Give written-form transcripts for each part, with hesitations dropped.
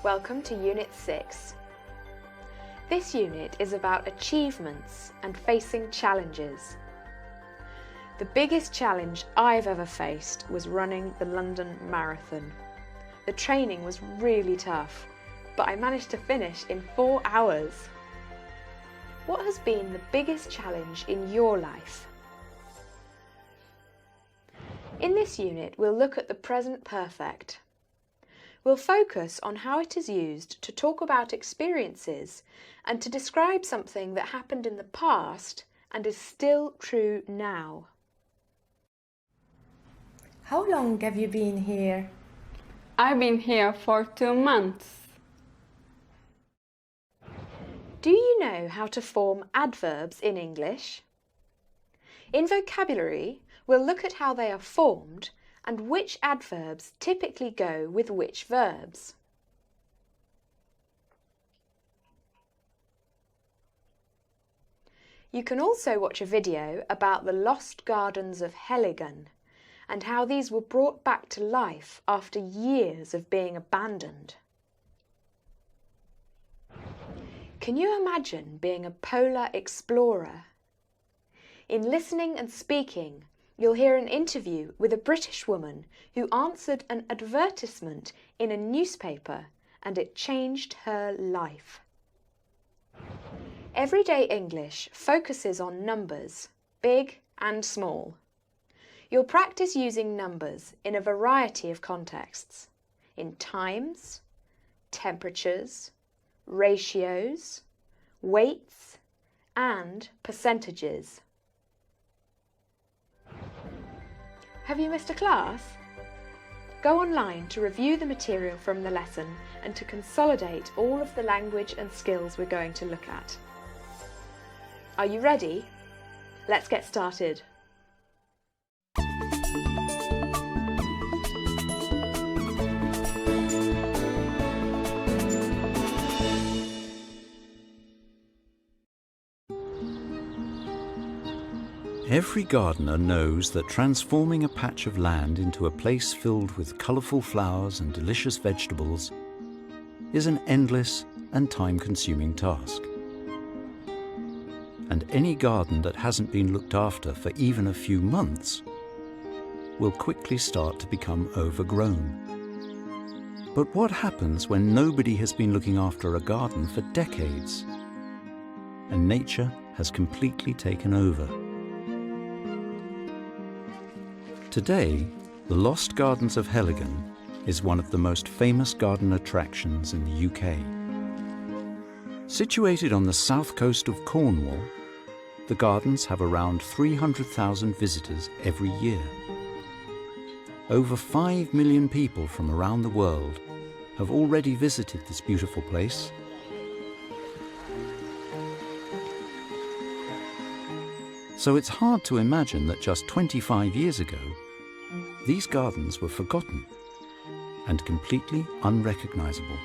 Welcome to Unit 6. This unit is about achievements and facing challenges. The biggest challenge I've ever faced was running the London Marathon. The training was really tough, but I managed to finish in 4 hours. What has been the biggest challenge in your life? In this unit, we'll look at the present perfect. We'll focus on how it is used to talk about experiences and to describe something that happened in the past and is still true now. How long have you been here? I've been here for 2 months. Do you know how to form adverbs in English? In vocabulary, we'll look at how they are formed and which adverbs typically go with which verbs. You can also watch a video about the lost gardens of Heligan and how these were brought back to life after years of being abandoned. Can you imagine being a polar explorer? In Listening and Speaking, you'll hear an interview with a British woman who answered an advertisement in a newspaper and it changed her life. Everyday English focuses on numbers, big and small. You'll practice using numbers in a variety of contexts, in times, temperatures, ratios, weights, and percentages. Have you missed a class? Go online to review the material from the lesson and to consolidate all of the language and skills we're going to look at. Are you ready? Let's get started. Every gardener knows that transforming a patch of land into a place filled with colourful flowers and delicious vegetables is an endless and time-consuming task. And any garden that hasn't been looked after for even a few months will quickly start to become overgrown. But what happens when nobody has been looking after a garden for decades and nature has completely taken over? Today, the Lost Gardens of Heligan is one of the most famous garden attractions in the UK. Situated on the south coast of Cornwall, the gardens have around 300,000 visitors every year. Over 5 million people from around the world have already visited this beautiful place. So it's hard to imagine that just 25 years ago, these gardens were forgotten and completely unrecognizable.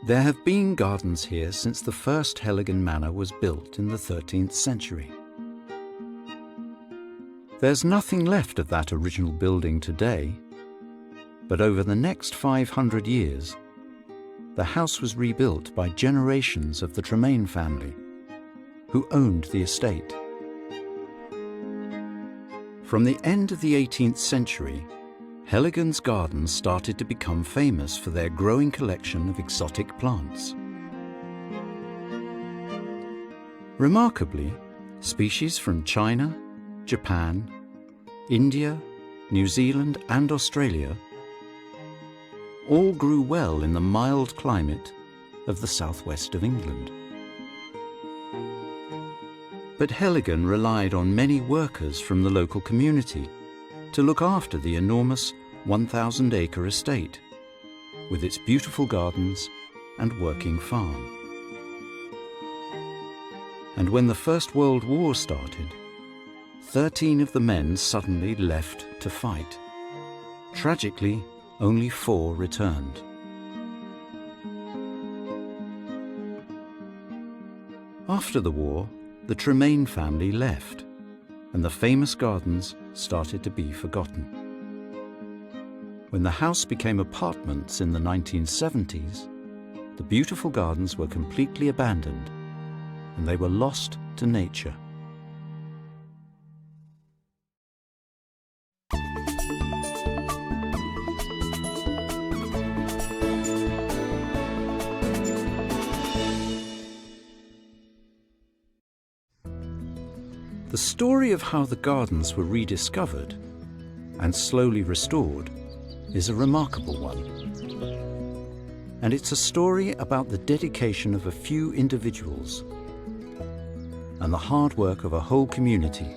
There have been gardens here since the first Heligan Manor was built in the 13th century. There's nothing left of that original building today, but over the next 500 years, the house was rebuilt by generations of the Tremaine family, who owned the estate. From the end of the 18th century, Heligan's gardens started to become famous for their growing collection of exotic plants. Remarkably, species from China, Japan, India, New Zealand and Australia all grew well in the mild climate of the southwest of England. But Heligan relied on many workers from the local community to look after the enormous 1,000-acre estate, with its beautiful gardens and working farm. And when the First World War started, 13 of the men suddenly left to fight. Tragically, only 4 returned. After the war, the Tremaine family left, and the famous gardens started to be forgotten. When the house became apartments in the 1970s, the beautiful gardens were completely abandoned and they were lost to nature. The story of how the gardens were rediscovered and slowly restored is a remarkable one. And it's a story about the dedication of a few individuals and the hard work of a whole community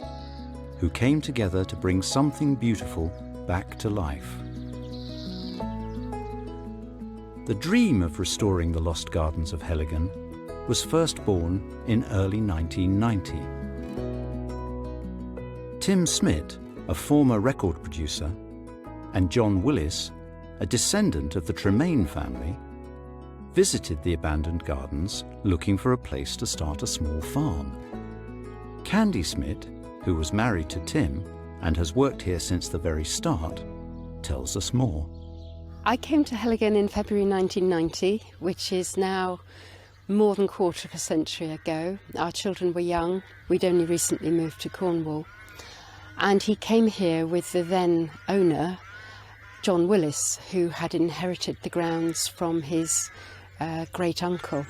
who came together to bring something beautiful back to life. The dream of restoring the lost gardens of Heligan was first born in early 1990. Tim Smith, a former record producer, and John Willis, a descendant of the Tremaine family, visited the abandoned gardens looking for a place to start a small farm. Candy Smith, who was married to Tim and has worked here since the very start, tells us more. I came to Heligan in February 1990, which is now more than a quarter of a century ago. Our children were young. We'd only recently moved to Cornwall. And he came here with the then owner, John Willis, who had inherited the grounds from his great uncle.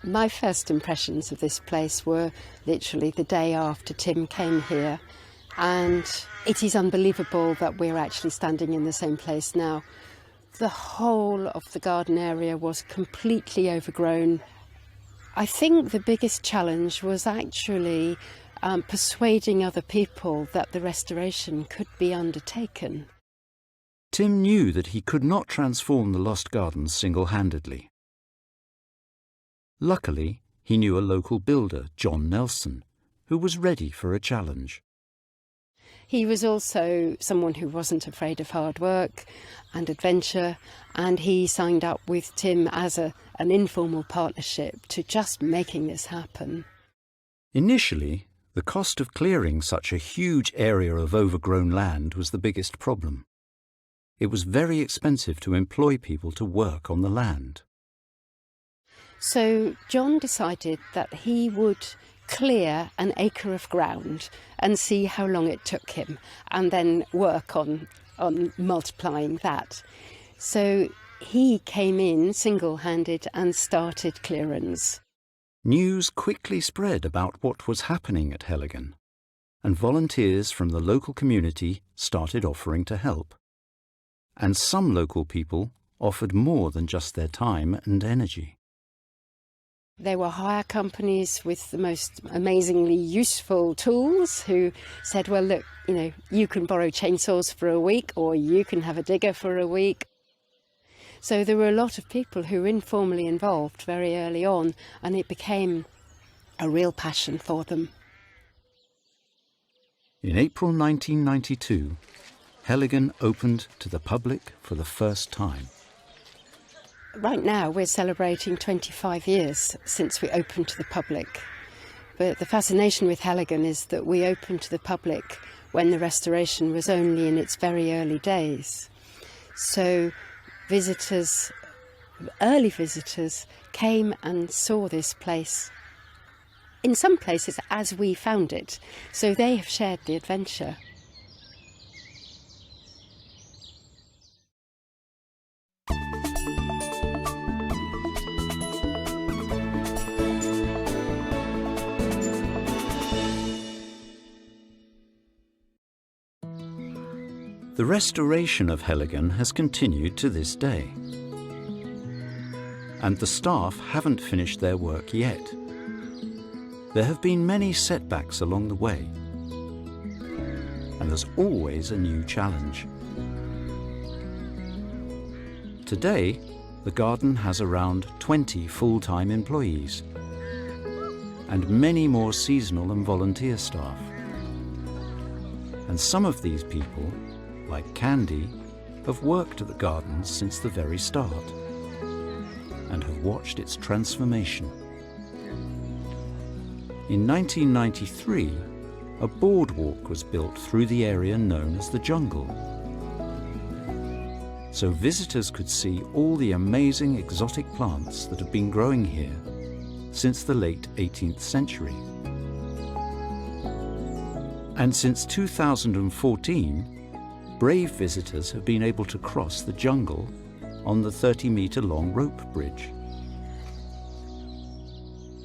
My first impressions of this place were literally the day after Tim came here, and it is unbelievable that we're actually standing in the same place now. The whole of the garden area was completely overgrown. I think the biggest challenge was actually persuading other people that the restoration could be undertaken. Tim knew that he could not transform the lost gardens single-handedly. Luckily, he knew a local builder, John Nelson, who was ready for a challenge. He was also someone who wasn't afraid of hard work and adventure, and he signed up with Tim as an informal partnership to just making this happen. Initially, the cost of clearing such a huge area of overgrown land was the biggest problem. It was very expensive to employ people to work on the land. So John decided that he would clear an acre of ground and see how long it took him, and then work on multiplying that. So he came in single-handed and started clearance. News quickly spread about what was happening at Heligan, and volunteers from the local community started offering to help. And some local people offered more than just their time and energy. There were hire companies with the most amazingly useful tools who said, well, look, you can borrow chainsaws for a week, or you can have a digger for a week. So there were a lot of people who were informally involved very early on, and it became a real passion for them. In April 1992, Heligan opened to the public for the first time. Right now we're celebrating 25 years since we opened to the public. But the fascination with Heligan is that we opened to the public when the restoration was only in its very early days. So visitors, early visitors, came and saw this place, in some places as we found it. So they have shared the adventure. The restoration of Heligan has continued to this day. And the staff haven't finished their work yet. There have been many setbacks along the way. And there's always a new challenge. Today, the garden has around 20 full-time employees and many more seasonal and volunteer staff. And some of these people, like Candy, have worked at the gardens since the very start and have watched its transformation. In 1993, a boardwalk was built through the area known as the jungle, so visitors could see all the amazing exotic plants that have been growing here since the late 18th century. And since 2014, brave visitors have been able to cross the jungle on the 30-metre-long rope bridge.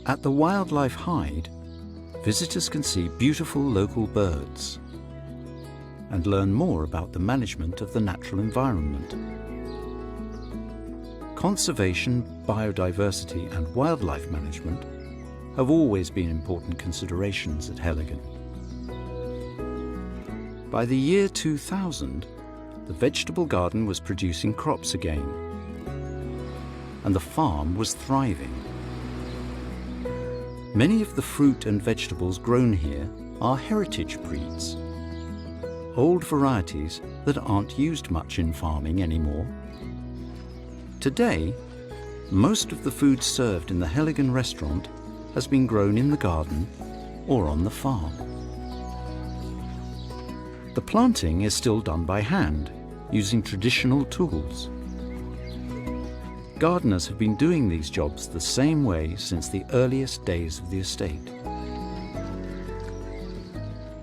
At the Wildlife Hide, visitors can see beautiful local birds and learn more about the management of the natural environment. Conservation, biodiversity and wildlife management have always been important considerations at Heligan. By the year 2000, the vegetable garden was producing crops again, and the farm was thriving. Many of the fruit and vegetables grown here are heritage breeds, old varieties that aren't used much in farming anymore. Today, most of the food served in the Heligan restaurant has been grown in the garden or on the farm. The planting is still done by hand, using traditional tools. Gardeners have been doing these jobs the same way since the earliest days of the estate.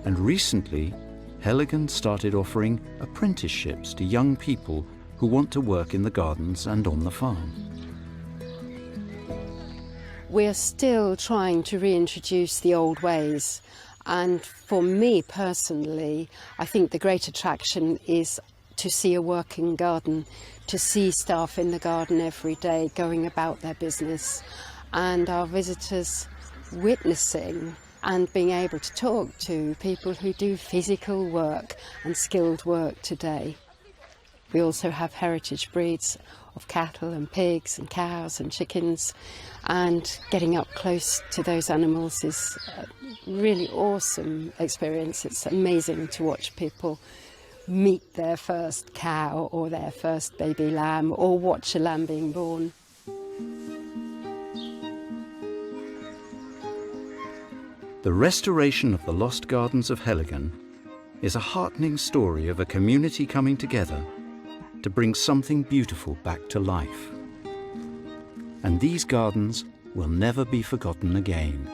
And recently, Heligan started offering apprenticeships to young people who want to work in the gardens and on the farm. We're still trying to reintroduce the old ways, and for me personally, I think the great attraction is to see a working garden, to see staff in the garden every day going about their business, and our visitors witnessing and being able to talk to people who do physical work and skilled work today. We also have heritage breeds of cattle and pigs and cows and chickens, and getting up close to those animals is a really awesome experience. It's amazing to watch people meet their first cow or their first baby lamb, or watch a lamb being born. The restoration of the lost gardens of Heligan is a heartening story of a community coming together to bring something beautiful back to life. And these gardens will never be forgotten again.